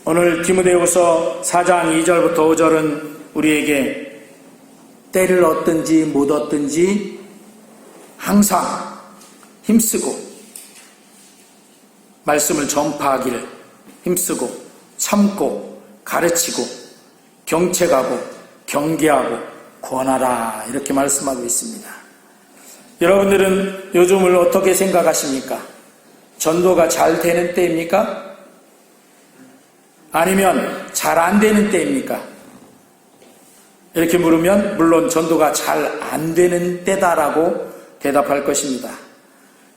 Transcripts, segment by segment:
오늘 디모데후서 4장 2절부터 5절은 우리에게 때를 얻든지 못 얻든지 항상 힘쓰고 말씀을 전파하기를 힘쓰고 참고 가르치고 경책하고 경계하고 권하라 이렇게 말씀하고 있습니다. 여러분들은 요즘을 어떻게 생각하십니까? 전도가 잘 되는 때입니까? 아니면 잘 안 되는 때입니까? 이렇게 물으면 물론 전도가 잘 안 되는 때다라고 대답할 것입니다.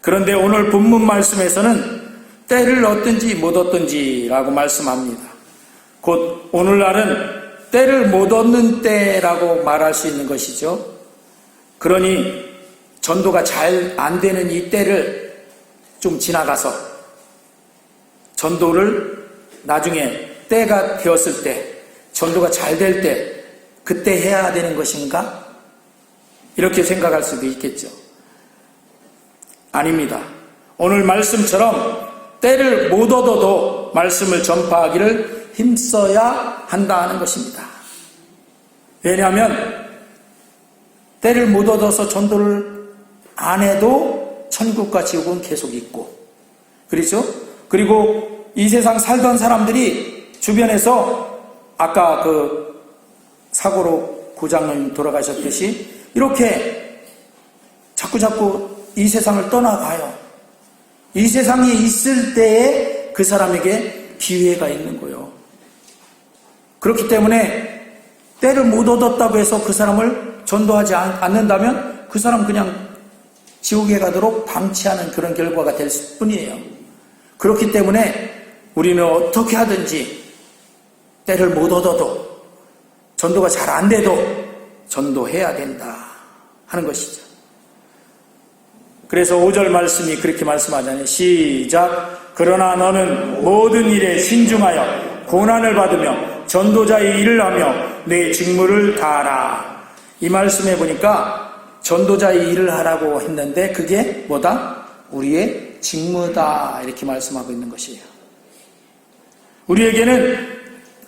그런데 오늘 본문 말씀에서는 때를 얻든지 못 얻든지 라고 말씀합니다. 곧 오늘날은 때를 못 얻는 때라고 말할 수 있는 것이죠. 그러니 전도가 잘 안 되는 이 때를 좀 지나가서 전도를 나중에 때가 되었을 때, 전도가 잘 될 때, 그때 해야 되는 것인가? 이렇게 생각할 수도 있겠죠. 아닙니다. 오늘 말씀처럼 때를 못 얻어도 말씀을 전파하기를 힘써야 한다는 것입니다. 왜냐하면 때를 못 얻어서 전도를 안 해도 천국과 지옥은 계속 있고, 그렇죠? 그리고 이 세상 살던 사람들이 주변에서 아까 그 사고로 고장님 돌아가셨듯이 이렇게 자꾸 이 세상을 떠나가요. 이 세상에 있을 때에 그 사람에게 기회가 있는 거예요. 그렇기 때문에 때를 못 얻었다고 해서 그 사람을 전도하지 않는다면 그 사람 그냥 지옥에 가도록 방치하는 그런 결과가 될 뿐이에요. 그렇기 때문에 우리는 어떻게 하든지 때를 못 얻어도 전도가 잘 안 돼도 전도해야 된다 하는 것이죠. 그래서 5절 말씀이 그렇게 말씀하잖아요. 시작. 그러나 너는 모든 일에 신중하여 고난을 받으며 전도자의 일을 하며 내 직무를 다하라. 이 말씀에 보니까 전도자의 일을 하라고 했는데 그게 뭐다? 우리의 직무다 이렇게 말씀하고 있는 것이에요. 우리에게는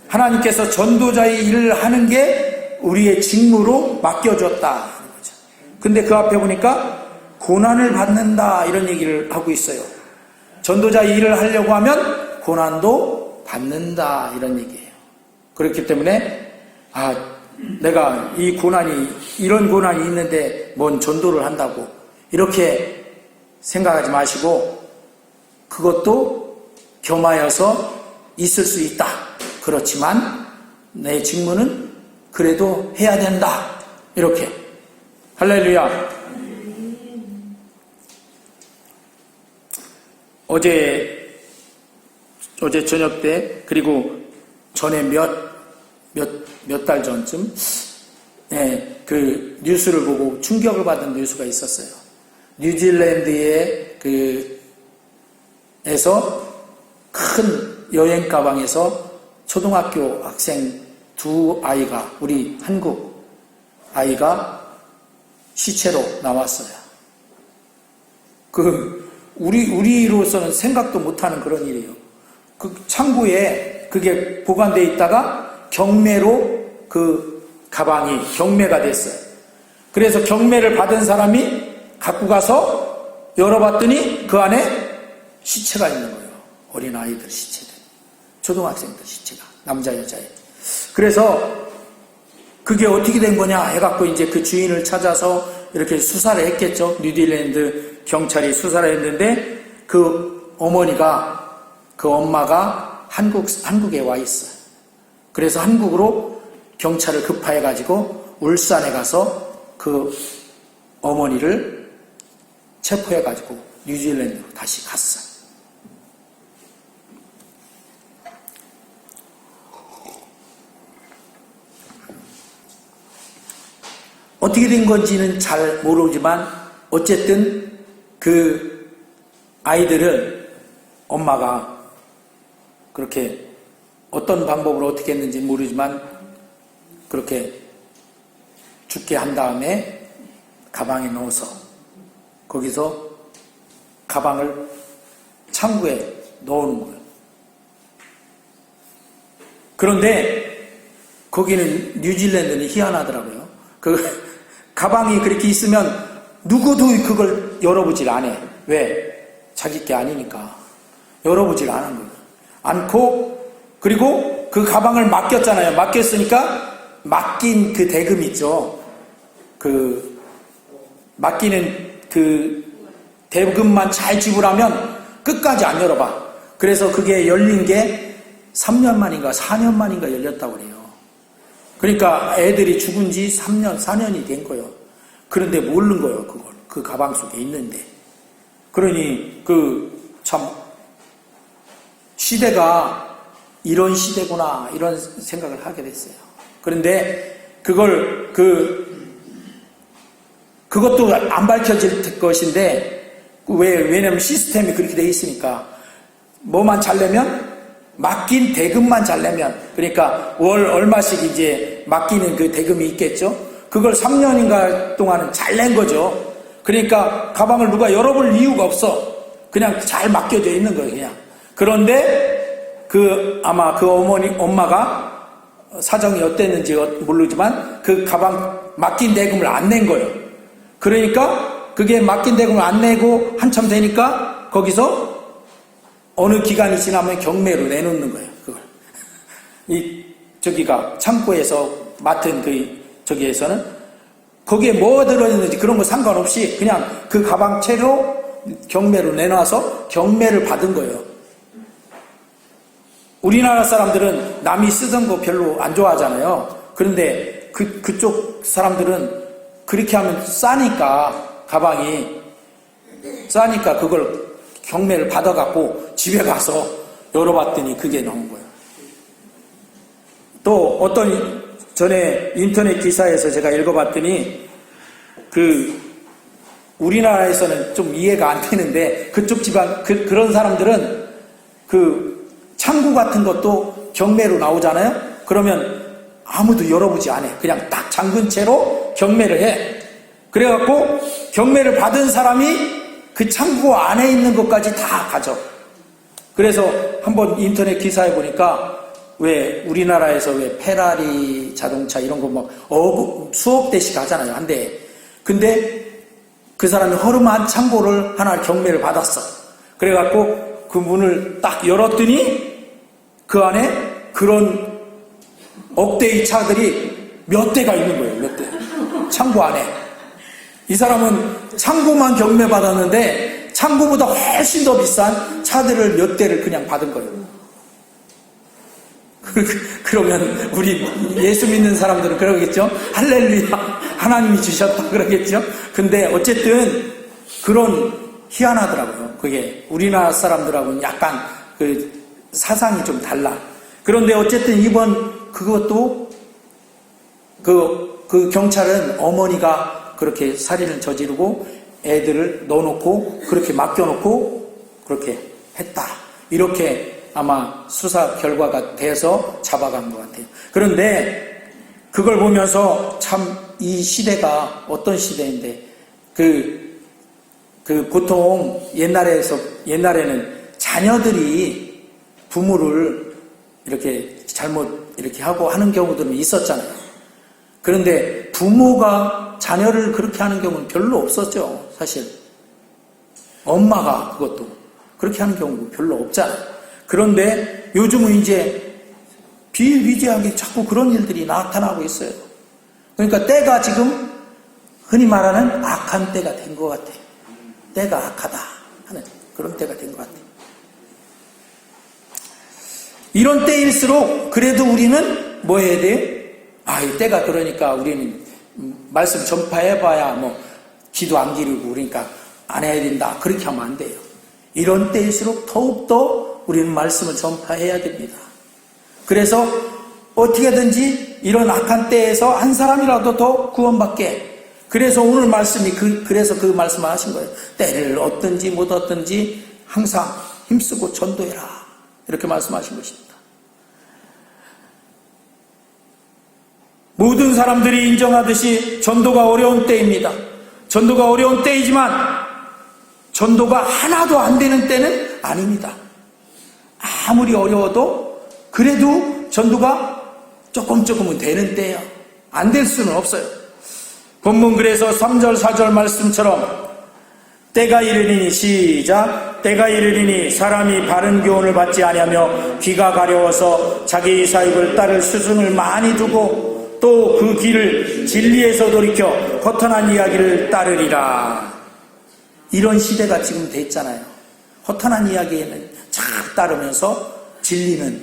하나님께서 전도자의 일을 하는 게 우리의 직무로 맡겨줬다 하는 거죠. 근데 그 앞에 보니까 고난을 받는다 이런 얘기를 하고 있어요. 전도자의 일을 하려고 하면 고난도 받는다 이런 얘기예요. 그렇기 때문에 내가 이런 고난이 있는데 뭔 전도를 한다고 이렇게 생각하지 마시고 그것도 겸하여서 있을 수 있다. 그렇지만 내 직무는 그래도 해야 된다. 이렇게. 할렐루야. 어제 저녁 때 그리고 전에 몇 달 전쯤 그 뉴스를 보고 충격을 받은 뉴스가 있었어요. 뉴질랜드의 에서 큰 여행 가방에서 초등학교 학생 두 아이가 우리 한국 아이가 시체로 나왔어요. 우리로서는 생각도 못하는 그런 일이에요. 그 창고에 그게 보관되어 있다가 경매로 그 가방이 경매가 됐어요. 그래서 경매를 받은 사람이 갖고 가서 열어봤더니 그 안에 시체가 있는 거예요. 어린 아이들 시체들, 초등학생들 시체가 남자 여자애. 그래서 그게 어떻게 된 거냐 해갖고 이제 그 주인을 찾아서 이렇게 수사를 했겠죠. 뉴질랜드 경찰이 수사를 했는데 그 엄마가 한국에 와 있어요. 그래서 한국으로 경찰을 급파해가지고 울산에 가서 그 어머니를 체포해가지고 뉴질랜드로 다시 갔어요. 어떻게 된 건지는 잘 모르지만 어쨌든 그 아이들을 엄마가 그렇게 어떤 방법으로 어떻게 했는지 모르지만 그렇게 죽게 한 다음에 가방에 넣어서 거기서 가방을 창고에 넣어놓은 거예요. 그런데 거기는 뉴질랜드는 희한하더라고요. 그 가방이 그렇게 있으면 누구도 그걸 열어보질 않아. 왜? 자기 게 아니니까. 열어보질 않은 거예요. 않고, 그리고 그 가방을 맡겼잖아요. 맡겼으니까 맡긴 그 대금 있죠. 그 맡기는 그 대금만 잘 지불하면 끝까지 안 열어봐. 그래서 그게 열린 게 3년 만인가 4년 만인가 열렸다고 그래요. 그러니까 애들이 죽은 지 3년, 4년이 된 거예요. 그런데 모르는 거예요, 그걸. 그 가방 속에 있는데. 그러니, 참, 시대가 이런 시대구나, 이런 생각을 하게 됐어요. 그런데, 그것도 안 밝혀질 것인데, 왜냐면 시스템이 그렇게 돼 있으니까, 뭐만 잘 내면, 맡긴 대금만 잘 내면, 그러니까 월 얼마씩 이제 맡기는 그 대금이 있겠죠? 그걸 3년인가 동안은 잘 낸 거죠. 그러니까 가방을 누가 열어볼 이유가 없어. 그냥 잘 맡겨져 있는 거예요, 그냥. 그런데 아마 그 엄마가 사정이 어땠는지 모르지만 그 가방 맡긴 대금을 안 낸 거예요. 그러니까 그게 맡긴 대금을 안 내고 한참 되니까 거기서 어느 기간이 지나면 경매로 내놓는 거예요, 그걸. 저기가 창고에서 맡은 저기에서는 거기에 뭐 들어있는지 그런 거 상관없이 그냥 그 가방 채로 경매로 내놔서 경매를 받은 거예요. 우리나라 사람들은 남이 쓰던 거 별로 안 좋아하잖아요. 그런데 그쪽 사람들은 그렇게 하면 싸니까, 가방이 싸니까 그걸 경매를 받아갖고 집에 가서 열어봤더니 그게 나온 거예요. 또 어떤 전에 인터넷 기사에서 제가 읽어봤더니 우리나라에서는 좀 이해가 안 되는데 그쪽 집안 그런 사람들은 창구 같은 것도 경매로 나오잖아요. 그러면 아무도 열어보지 않아. 그냥 딱 잠근 채로 경매를 해. 그래갖고 경매를 받은 사람이 그 창고 안에 있는 것까지 다 가져. 그래서 한번 인터넷 기사에 보니까 왜 우리나라에서 왜 페라리 자동차 이런 거 막 수억 대씩 하잖아요, 한 대에. 근데 그 사람이 허름한 창고를 하나 경매를 받았어. 그래갖고 그 문을 딱 열었더니 그 안에 그런 억대의 차들이 몇 대가 있는 거예요, 몇 대. 창고 안에. 이 사람은 창고만 경매 받았는데 창고보다 훨씬 더 비싼 차들을 몇 대를 그냥 받은 거예요. 그러면 우리 예수 믿는 사람들은 그러겠죠? 할렐루야, 하나님이 주셨다 그러겠죠? 근데 어쨌든 그런 희한하더라고요. 그게 우리나라 사람들하고는 약간 사상이 좀 달라. 그런데 어쨌든 이번 그것도 그 경찰은 어머니가 그렇게 살인을 저지르고 애들을 넣어놓고 그렇게 맡겨놓고 그렇게 했다. 이렇게 아마 수사 결과가 돼서 잡아간 것 같아요. 그런데 그걸 보면서 참 이 시대가 어떤 시대인데 보통 옛날에는 자녀들이 부모를 이렇게 잘못 이렇게 하고 하는 경우들은 있었잖아요. 그런데 부모가 자녀를 그렇게 하는 경우는 별로 없었죠, 사실. 엄마가 그것도 그렇게 하는 경우도 별로 없잖아요. 그런데 요즘은 이제 비일비재하게 자꾸 그런 일들이 나타나고 있어요. 그러니까 때가 지금 흔히 말하는 악한 때가 된 것 같아요. 때가 악하다 하는 그런 때가 된 것 같아요. 이런 때일수록 그래도 우리는 뭐 해야 돼요? 이 때가 그러니까 우리는 말씀 전파해봐야 기도 안 기르고 그러니까 안 해야 된다. 그렇게 하면 안 돼요. 이런 때일수록 더욱더 우리는 말씀을 전파해야 됩니다. 그래서 어떻게든지 이런 악한 때에서 한 사람이라도 더 구원받게. 그래서 오늘 말씀이 그래서 그 말씀을 하신 거예요. 때를 얻든지 못 얻든지 항상 힘쓰고 전도해라. 이렇게 말씀하신 것입니다. 모든 사람들이 인정하듯이 전도가 어려운 때입니다. 전도가 어려운 때이지만 전도가 하나도 안 되는 때는 아닙니다. 아무리 어려워도 그래도 전도가 조금은 되는 때예요. 안 될 수는 없어요. 본문 그래서 3절 4절 말씀처럼 때가 이르리니 시작 때가 이르리니 사람이 바른 교훈을 받지 아니하며 귀가 가려워서 자기 사입을 따를 스승을 많이 두고 또 그 길을 진리에서 돌이켜 허탄한 이야기를 따르리라. 이런 시대가 지금 됐잖아요. 허탄한 이야기에는 착 따르면서 진리는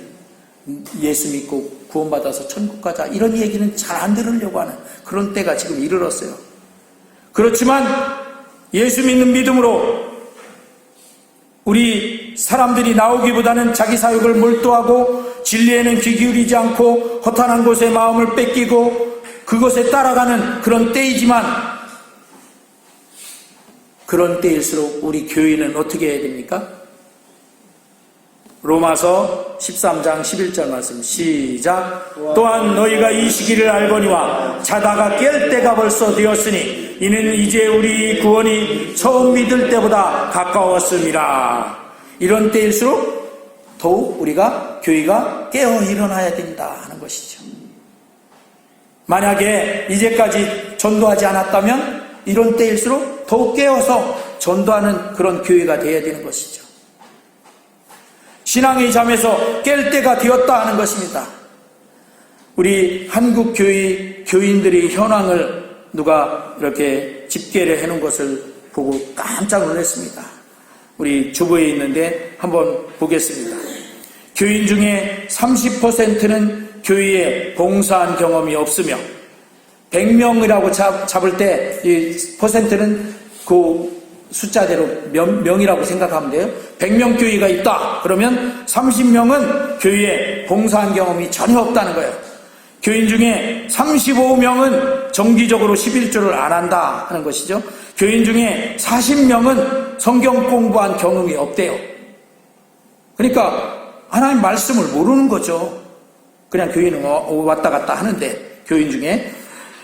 예수 믿고 구원받아서 천국 가자 이런 얘기는 잘 안 들으려고 하는 그런 때가 지금 이르렀어요. 그렇지만 예수 믿는 믿음으로 우리 사람들이 나오기보다는 자기 사역을 몰두하고 진리에는 귀 기울이지 않고 허탄한 곳에 마음을 뺏기고 그것에 따라가는 그런 때이지만 그런 때일수록 우리 교회는 어떻게 해야 됩니까? 로마서 13장 11절 말씀 시작 또한 너희가 이 시기를 알거니와 자다가 깰 때가 벌써 되었으니 이는 이제 우리 구원이 처음 믿을 때보다 가까웠음이라. 이런 때일수록 더욱 우리가 교회가 깨어 일어나야 된다 하는 것이죠. 만약에 이제까지 전도하지 않았다면 이런 때일수록 더욱 깨어서 전도하는 그런 교회가 되어야 되는 것이죠. 신앙의 잠에서 깰 때가 되었다 하는 것입니다. 우리 한국 교인들의 현황을 누가 이렇게 집계를 해놓은 것을 보고 깜짝 놀랐습니다. 우리 주보에 있는데 한번 보겠습니다. 교인 중에 30%는 교회에 봉사한 경험이 없으며 100명이라고 잡을 때 이 퍼센트는 그 숫자대로 명이라고 생각하면 돼요. 100명 교회가 있다. 그러면 30명은 교회에 봉사한 경험이 전혀 없다는 거예요. 교인 중에 35명은 정기적으로 11조를 안 한다 하는 것이죠. 교인 중에 40명은 성경 공부한 경험이 없대요. 그러니까 하나님 말씀을 모르는 거죠. 그냥 교인은 왔다 갔다 하는데 교인 중에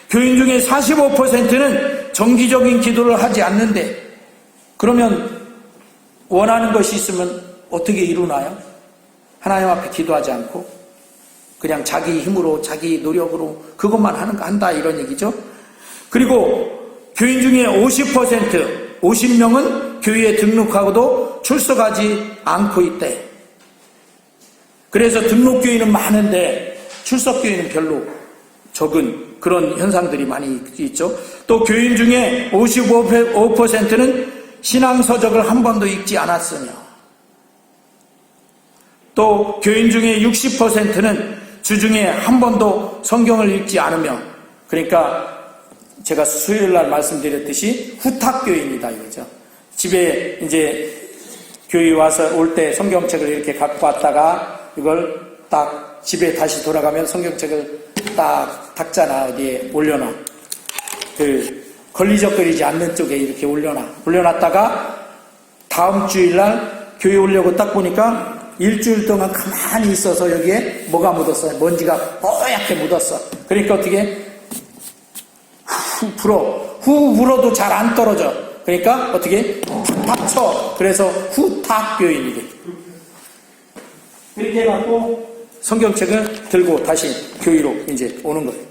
45%는 정기적인 기도를 하지 않는데 그러면 원하는 것이 있으면 어떻게 이루나요? 하나님 앞에 기도하지 않고 그냥 자기 힘으로 자기 노력으로 그것만 한다 이런 얘기죠. 그리고 교인 중에 50명은 교회에 등록하고도 출석하지 않고 있대. 그래서 등록교인은 많은데 출석교인은 별로 적은 그런 현상들이 많이 있죠. 또 교인 중에 55%는 신앙서적을 한 번도 읽지 않았으며 또 교인 중에 60%는 주중에 한 번도 성경을 읽지 않으며 그러니까 제가 수요일날 말씀드렸듯이 후탁교인이다 이거죠. 집에 이제 교회 와서 올 때 성경책을 이렇게 갖고 왔다가 이걸 딱 집에 다시 돌아가면 성경책을 딱 닦잖아. 어디에 올려놔. 걸리적거리지 않는 쪽에 이렇게 올려놨다가 다음 주일날 교회 오려고 딱 보니까 일주일 동안 가만히 있어서 여기에 뭐가 묻었어요? 먼지가 뽀얗게 묻었어. 그러니까 어떻게 후 불어도 잘 안 떨어져. 그러니까 어떻게 탁 쳐. 그래서 후탁교인이 돼. 이렇게 해갖고 성경책을 들고 다시 교회로 이제 오는 거예요.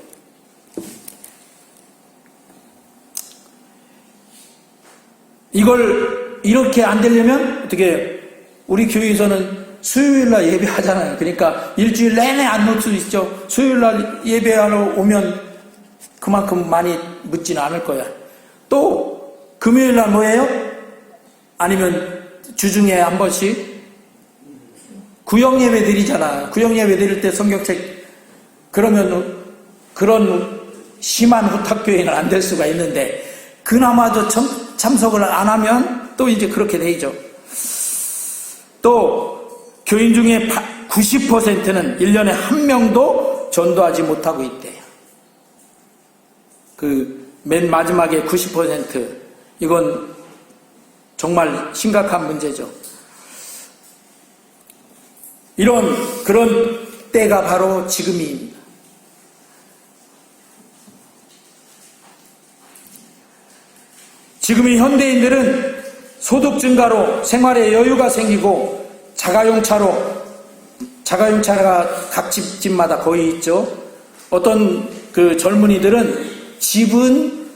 이걸 이렇게 안 되려면 어떻게 우리 교회에서는 수요일날 예배하잖아요. 그러니까 일주일 내내 안 놓을 수 있죠. 수요일날 예배하러 오면 그만큼 많이 묻지는 않을 거야. 또 금요일날 뭐예요? 아니면 주중에 한 번씩 구역예배 드리잖아. 구역예배 드릴 때 성경책 그러면 그런 심한 후탁교회는 안 될 수가 있는데 그나마도 참석을 안 하면 또 이제 그렇게 되죠. 또 교인 중에 90%는 1년에 한 명도 전도하지 못하고 있대요. 맨 마지막에 90% 이건 정말 심각한 문제죠. 그런 때가 바로 지금입니다. 지금 이 현대인들은 소득 증가로 생활에 여유가 생기고 자가용 차로 자가용차가 각 집마다 거의 있죠. 어떤 그 젊은이들은 집은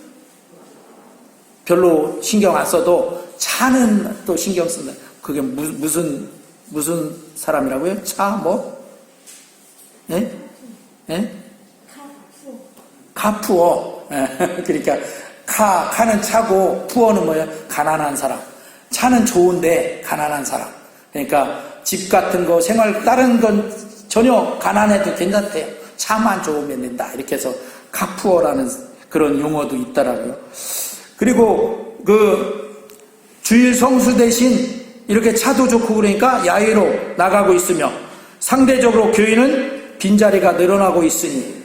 별로 신경 안 써도 차는 또 신경 쓴다. 그게 무슨 사람이라고요? 차 뭐? 예? 예? 카푸어. 그러니까 카는 차고 푸어는 뭐예요? 가난한 사람. 차는 좋은데 가난한 사람. 그러니까 집 같은 거 다른 건 전혀 가난해도 괜찮대요. 차만 좋으면 된다. 이렇게 해서 카푸어라는 그런 용어도 있더라고요. 그리고 그 주일 성수 대신 이렇게 차도 좋고 그러니까 야외로 나가고 있으며 상대적으로 교회는 빈자리가 늘어나고 있으니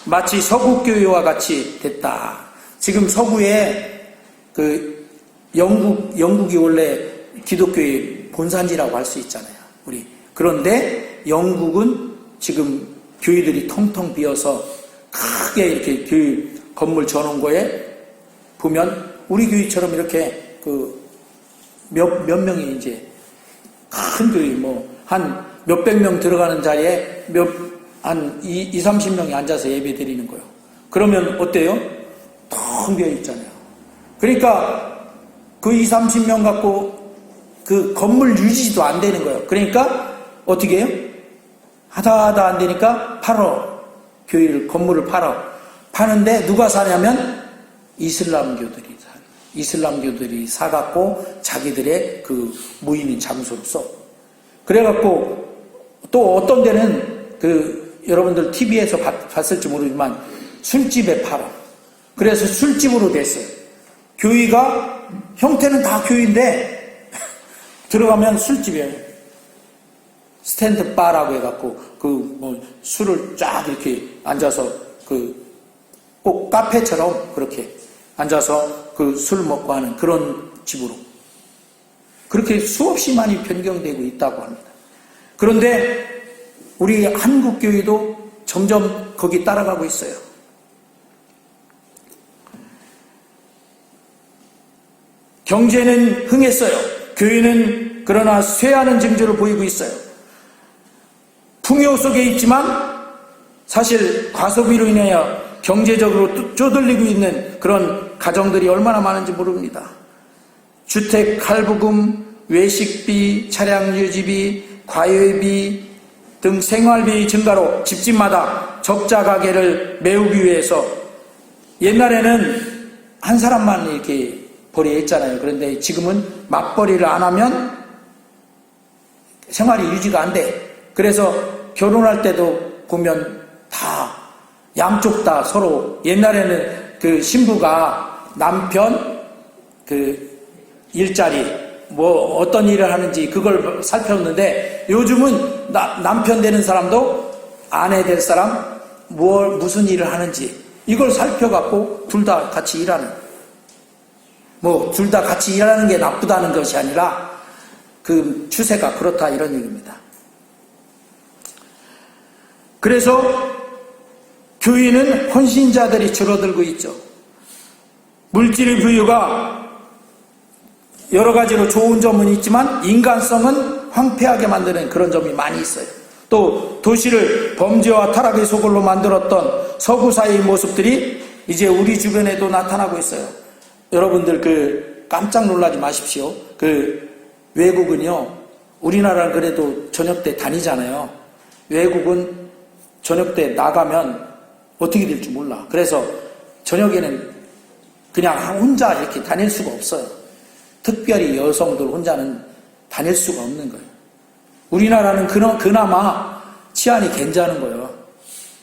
마치 서구 교회와 같이 됐다. 지금 서구에 그 영국이 원래 기독교의 본산지라고 할 수 있잖아요. 우리 그런데 영국은 지금 교회들이 텅텅 비어서 크게 이렇게 교회 건물 전원 거에 보면 우리 교회처럼 이렇게 그 몇 명이 이제 큰 교회 한 몇백 명 들어가는 자리에 한 30명이 앉아서 예배 드리는 거예요. 그러면 어때요? 텅 비어 있잖아요. 그러니까 그 30명 갖고 그 건물 유지도 안 되는 거예요. 그러니까 어떻게 해요? 하다 안 되니까 건물을 파는데 누가 사냐면 이슬람교들이 사갖고 자기들의 그 모이는 장소로 써. 그래갖고 또 어떤 데는 여러분들 TV에서 봤을지 모르지만 술집에 팔아. 그래서 술집으로 됐어요. 교회가 형태는 다 교회인데 들어가면 술집이에요. 스탠드 바라고 해갖고 술을 쫙 이렇게 앉아서 꼭 카페처럼 그렇게 앉아서 술 먹고 하는 그런 집으로 그렇게 수없이 많이 변경되고 있다고 합니다. 그런데 우리 한국 교회도 점점 거기 따라가고 있어요. 경제는 흥했어요. 교회는 그러나 쇠하는 증조를 보이고 있어요. 풍요 속에 있지만 사실 과소비로 인하여 경제적으로 쪼들리고 있는 그런 가정들이 얼마나 많은지 모릅니다. 주택 할부금, 외식비, 차량 유지비, 과외비 등 생활비 증가로 집집마다 적자 가게를 메우기 위해서 옛날에는 한 사람만 이렇게 벌이했잖아요. 그런데 지금은 맞벌이를 안 하면 생활이 유지가 안 돼. 그래서 결혼할 때도 보면 다 양쪽 다 서로 옛날에는 그 신부가 남편 일자리 어떤 일을 하는지 그걸 살폈는데 요즘은 남편 되는 사람도 아내 될 사람 무슨 일을 하는지 이걸 살펴갖고 둘 다 같이 일하는 둘 다 같이 일하는 게 나쁘다는 것이 아니라 그 추세가 그렇다 이런 얘기입니다. 그래서 교회는 헌신자들이 줄어들고 있죠. 물질의 부유가 여러 가지로 좋은 점은 있지만 인간성은 황폐하게 만드는 그런 점이 많이 있어요. 또 도시를 범죄와 타락의 소굴로 만들었던 서구 사회의 모습들이 이제 우리 주변에도 나타나고 있어요. 여러분들 깜짝 놀라지 마십시오. 외국은요, 우리나라는 그래도 저녁 때 다니잖아요. 외국은 저녁 때 나가면 어떻게 될지 몰라. 그래서 저녁에는 그냥 혼자 이렇게 다닐 수가 없어요. 특별히 여성들 혼자는 다닐 수가 없는 거예요. 우리나라는 그나마 치안이 괜찮은 거예요.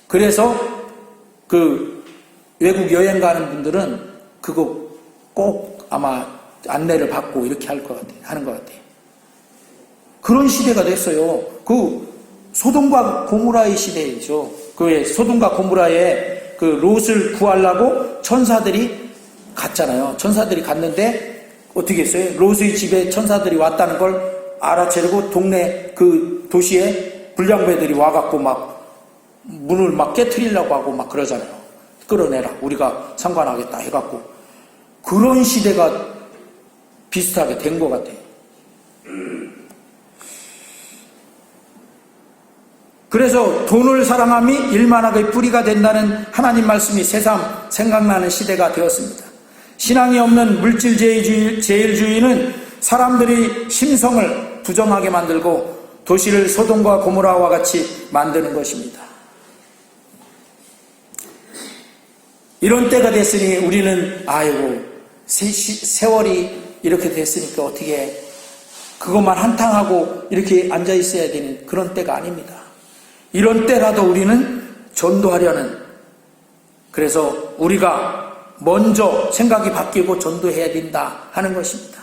그래서 외국 여행 가는 분들은 그거 꼭 아마 안내를 받고 이렇게 하는 것 같아요. 그런 시대가 됐어요. 소돔과 고모라의 시대이죠. 소돔과 고모라에 롯을 구하려고 천사들이 갔잖아요. 천사들이 갔는데 어떻게 했어요? 롯의 집에 천사들이 왔다는 걸 알아채고 동네 도시에 불량배들이 와갖고 문을 깨트리려고 하고 그러잖아요. 끌어내라. 우리가 상관하겠다 해갖고 그런 시대가 비슷하게 된 것 같아요. 그래서 돈을 사랑함이 일만하게 뿌리가 된다는 하나님 말씀이 새삼 생각나는 시대가 되었습니다. 신앙이 없는 물질제일주의는 사람들이 심성을 부정하게 만들고 도시를 소돔과 고모라와 같이 만드는 것입니다. 이런 때가 됐으니 우리는 아이고 세월이 이렇게 됐으니까 어떻게 그것만 한탕하고 이렇게 앉아 있어야 되는 그런 때가 아닙니다. 이런 때라도 우리는 전도하려는, 그래서 우리가 먼저 생각이 바뀌고 전도해야 된다 하는 것입니다.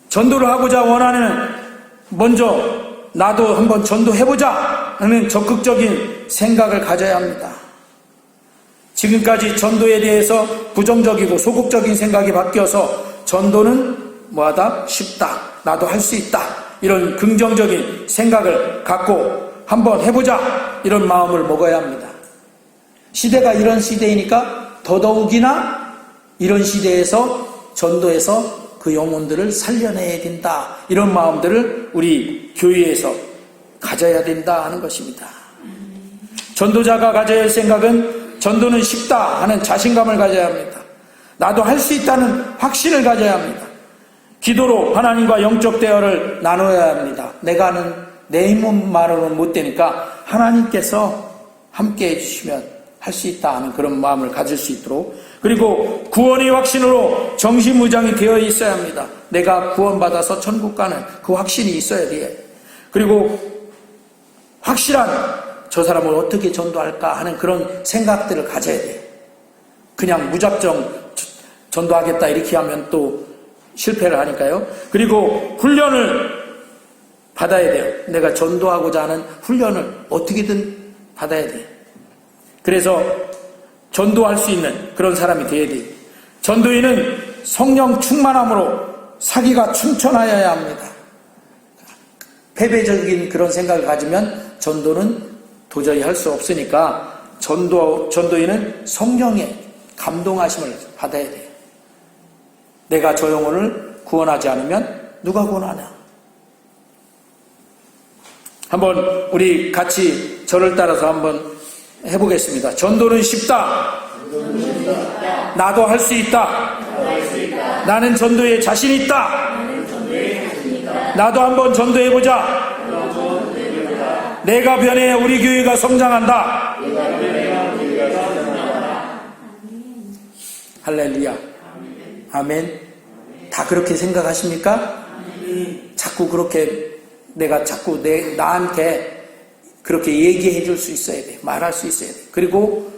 전도를 하고자 원하는, 먼저 나도 한번 전도해보자 하는 적극적인 생각을 가져야 합니다. 지금까지 전도에 대해서 부정적이고 소극적인 생각이 바뀌어서 전도는 뭐하다? 쉽다. 나도 할 수 있다. 이런 긍정적인 생각을 갖고 한번 해보자. 이런 마음을 먹어야 합니다. 시대가 이런 시대이니까 더더욱이나 이런 시대에서 전도해서 그 영혼들을 살려내야 된다. 이런 마음들을 우리 교회에서 가져야 된다 하는 것입니다. 전도자가 가져야 할 생각은 전도는 쉽다 하는 자신감을 가져야 합니다. 나도 할 수 있다는 확신을 가져야 합니다. 기도로 하나님과 영적 대화를 나눠야 합니다. 내가 하는 내 힘만으로는 못 되니까 하나님께서 함께 해주시면 할 수 있다 하는 그런 마음을 가질 수 있도록, 그리고 구원의 확신으로 정신무장이 되어 있어야 합니다. 내가 구원받아서 천국 가는 그 확신이 있어야 돼요. 그리고 확실한 저 사람을 어떻게 전도할까 하는 그런 생각들을 가져야 돼요. 그냥 무작정 전도하겠다 이렇게 하면 또 실패를 하니까요. 그리고 훈련을 받아야 돼요. 내가 전도하고자 하는 훈련을 어떻게든 받아야 돼요. 그래서 전도할 수 있는 그런 사람이 되어야 돼요. 전도인은 성령 충만함으로 사기가 충천하여야 합니다. 패배적인 그런 생각을 가지면 전도는 도저히 할 수 없으니까 전도인은 성령의 감동하심을 받아야 돼요. 내가 저 영혼을 구원하지 않으면 누가 구원하냐? 한번 우리 같이 저를 따라서 한번 해보겠습니다. 전도는 쉽다. 나도 할 수 있다. 나는 전도에 자신 있다. 나도 한번 전도해보자. 내가 변해 우리 교회가 성장한다. 할렐루야. 아멘. 다 그렇게 생각하십니까? 자꾸 그렇게 내가 자꾸 나한테 그렇게 얘기해 줄 수 있어야 돼. 말할 수 있어야 돼. 그리고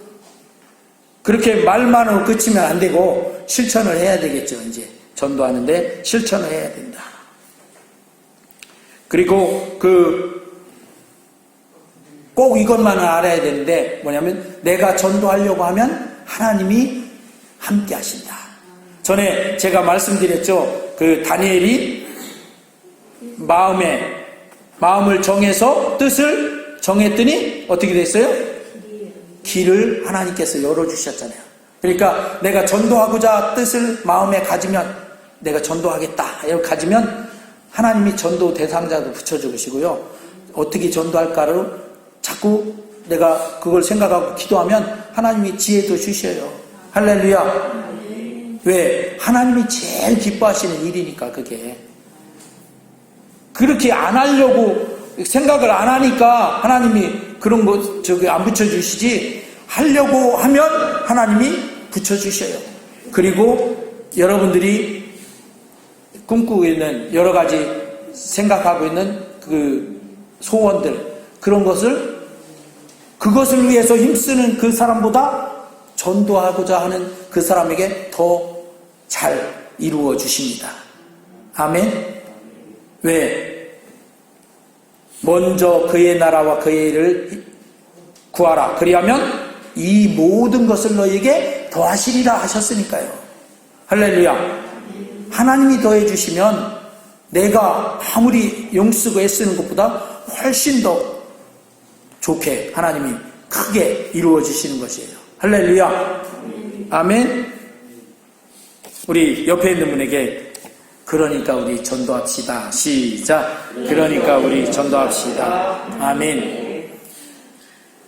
그렇게 말만으로 그치면 안 되고 실천을 해야 되겠죠. 이제 전도하는데 실천을 해야 된다. 그리고 꼭 이것만은 알아야 되는데 뭐냐면 내가 전도하려고 하면 하나님이 함께 하신다. 전에 제가 말씀드렸죠. 다니엘이 마음을 정해서 뜻을 정했더니 어떻게 됐어요? 길을 하나님께서 열어주셨잖아요. 그러니까 내가 전도하고자 뜻을 마음에 가지면 내가 전도하겠다 이렇게 가지면 하나님이 전도 대상자도 붙여주시고요. 어떻게 전도할까를 자꾸 내가 그걸 생각하고 기도하면 하나님이 지혜도 주셔요. 할렐루야. 왜? 하나님이 제일 기뻐하시는 일이니까 그게. 그렇게 안 하려고 생각을 안 하니까 하나님이 그런 거 안 붙여주시지, 하려고 하면 하나님이 붙여주셔요. 그리고 여러분들이 꿈꾸고 있는 여러 가지 생각하고 있는 그 소원들, 그런 그것을 위해서 힘쓰는 그 사람보다 전도하고자 하는 그 사람에게 더 잘 이루어 주십니다. 아멘. 왜? 먼저 그의 나라와 그의 일을 구하라. 그리하면 이 모든 것을 너에게 더하시리라 하셨으니까요. 할렐루야. 하나님이 더해 주시면 내가 아무리 용쓰고 애쓰는 것보다 훨씬 더 좋게 하나님이 크게 이루어 주시는 것이에요. 할렐루야. 아멘. 우리 옆에 있는 분에게 그러니까 우리 전도합시다. 시작. 그러니까 우리 전도합시다. 아멘.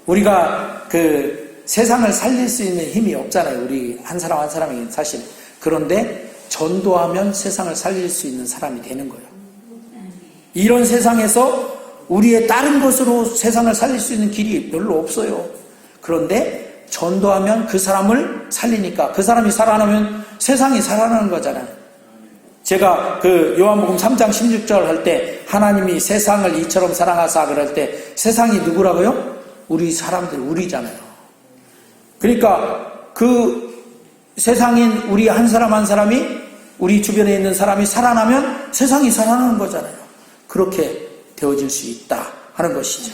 우리가 그 세상을 살릴 수 있는 힘이 없잖아요. 우리 한 사람 한 사람이 사실. 그런데 전도하면 세상을 살릴 수 있는 사람이 되는 거예요. 이런 세상에서 우리의 다른 것으로 세상을 살릴 수 있는 길이 별로 없어요. 그런데 전도하면 그 사람을 살리니까 그 사람이 살아나면 세상이 살아나는 거잖아요. 제가 그 요한복음 3장 16절 할 때 하나님이 세상을 이처럼 사랑하사 그럴 때 세상이 누구라고요? 우리 사람들, 우리잖아요. 그러니까 그 세상인 우리 한 사람 한 사람이 우리 주변에 있는 사람이 살아나면 세상이 살아나는 거잖아요. 그렇게 되어질 수 있다 하는 것이죠.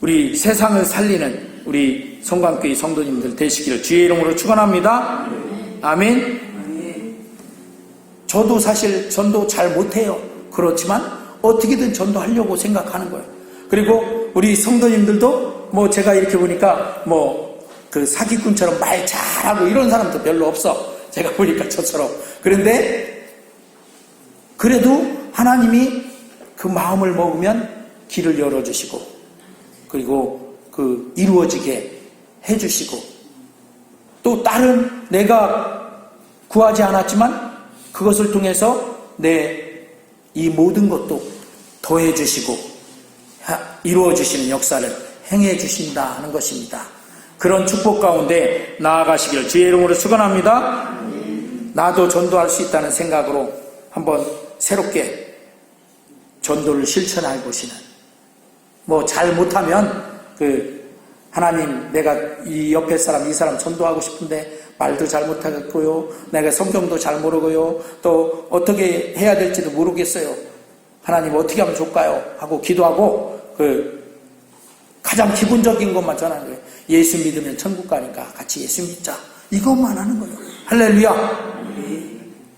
우리 세상을 살리는 우리 성광교회 성도님들 되시기를 주의 이름으로 축원합니다. 아멘. 저도 사실 전도 잘 못해요. 그렇지만 어떻게든 전도하려고 생각하는 거예요. 그리고 우리 성도님들도 뭐 제가 이렇게 보니까 뭐 그 사기꾼처럼 말 잘하고 이런 사람도 별로 없어. 제가 보니까 저처럼. 그런데 그래도 하나님이 그 마음을 먹으면 길을 열어주시고 그리고 그 이루어지게 해주시고 또 다른 내가 구하지 않았지만 그것을 통해서 내 이 모든 것도 더해주시고 이루어주시는 역사를 행해주신다 하는 것입니다. 그런 축복 가운데 나아가시기를 주의 이름으로 축원합니다. 나도 전도할 수 있다는 생각으로 한번 새롭게 전도를 실천해 보시는 뭐 잘 못하면 그 하나님 내가 이 옆에 사람 이 사람 전도하고 싶은데 말도 잘 못하겠고요. 내가 성경도 잘 모르고요. 또 어떻게 해야 될지도 모르겠어요. 하나님 어떻게 하면 좋을까요? 하고 기도하고 그 가장 기본적인 것만 전하는 거예요. 예수 믿으면 천국 가니까 같이 예수 믿자. 이것만 하는 거예요. 할렐루야.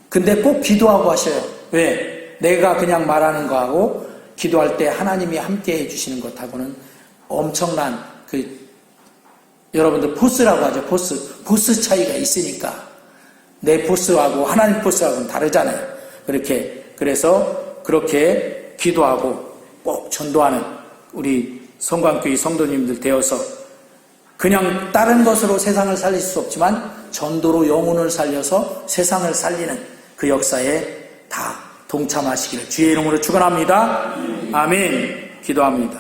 근데 꼭 기도하고 하셔요. 왜? 내가 그냥 말하는 거하고 기도할 때 하나님이 함께 해주시는 것하고는 엄청난 그 여러분들 보스라고 하죠. 보스 차이가 있으니까 내 보스하고 하나님 보스하고는 다르잖아요. 그래서 그렇게 기도하고 꼭 전도하는 우리 성광교회 성도님들 되어서 그냥 다른 것으로 세상을 살릴 수 없지만 전도로 영혼을 살려서 세상을 살리는 그 역사에 다 동참하시기를 주의 이름으로 축원합니다. 아멘. 기도합니다.